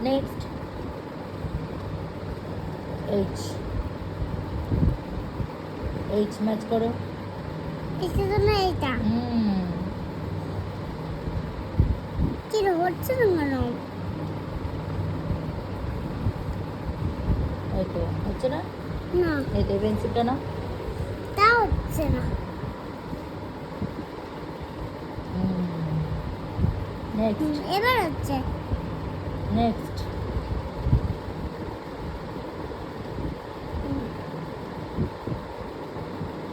Next H, H match করো। কিসের জন্য এইটা কি রে হচ্ছে না কেন? এই তো হচ্ছে না, না এই তো পেন্সিলটা না। তা হচ্ছে না। নেক্সট এবার হচ্ছে। নেক্সট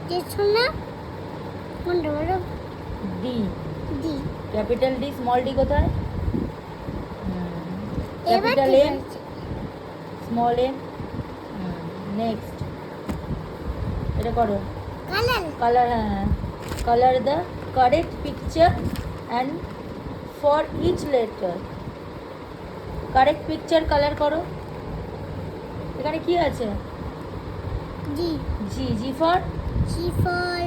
কিছু না কোনটা বলো? D, D. Capital D small D কোথায়? এবার ক্যাপিটাল ঠিক এম আছে। Small M. নেক্সট এটা করো। কালার কালার, হ্যাঁ, colour the correct picture and for each letter. Correct picture colour করো। এখানে কি আছে? জি। জি, জি ফর, জি ফর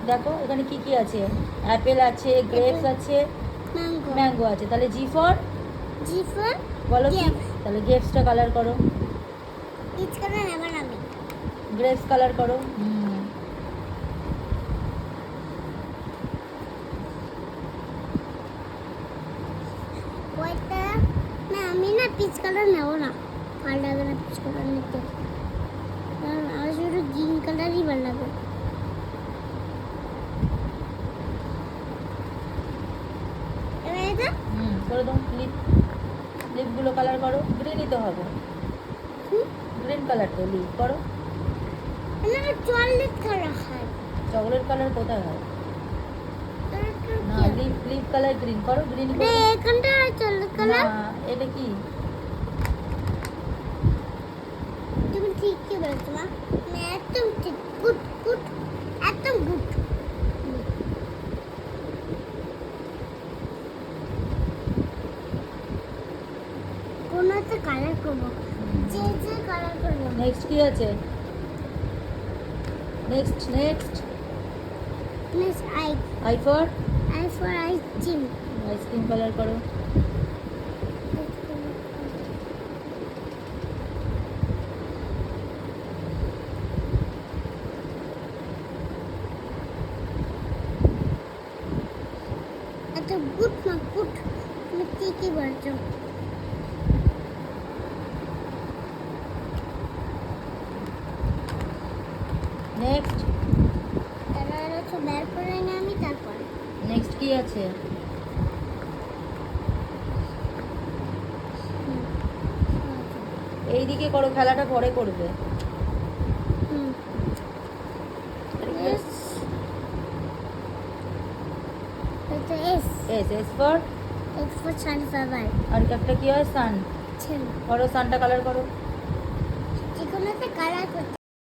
দেখো এখানে কি কি আছে? অ্যাপেল আছে, গ্রেপস আছে, ম্যাঙ্গো। ম্যাঙ্গো আছে। তাহলে জি ফর, জি ফর বলো কি? গ্রেপস। তাহলে গ্রেপসটা কালার করো। ইচ কালার এবার আমি। গ্রেপস কালার করো। হোয়াইট কালার না, আমি না পিচ কালার নেব না, ভালো লাগে না পিচ কালার নিতে, কারণ আমার শুধু গ্রিন কালারই ভালো লাগে। এবার এটা করে দাও। লিপ, লিপগুলো কালার করো। গ্রিনই তো হবে, গ্রিন কালার তো লিপ করো। আমার চকলেট কালার হয়। চকলেট কালার কোথায় হয়? না, না লিপ, লিপ কালার গ্রিন করো। গ্রিন রে করো। এখানটা চকলেট না, কালার। এটা কি? তুমি ঠিকই বলেছো মা, মানে একদম ঠিক, গুড গুড, একদম গুড। কোন একটা কালার করবো, যে যে কালার করবো। নেক্সট কি আছে? Next next miss I, I for, I for ice cream. Ice cream colour করো। এত গুড না গুড, তুমি ঠিকই বলছো। নেক্সট, কালার হচ্ছে বের করে নিয়ে আমি তারপর। নেক্সট কি আছে? এইদিকে করো, খেলাটা পরে করবে। Hmm Yes. এটা S, S, S for, X for sunflower. আর একটা কি হয়? সান। ছেলে করো, সানটা কালার করো। যে কোনো একটা কালার করতে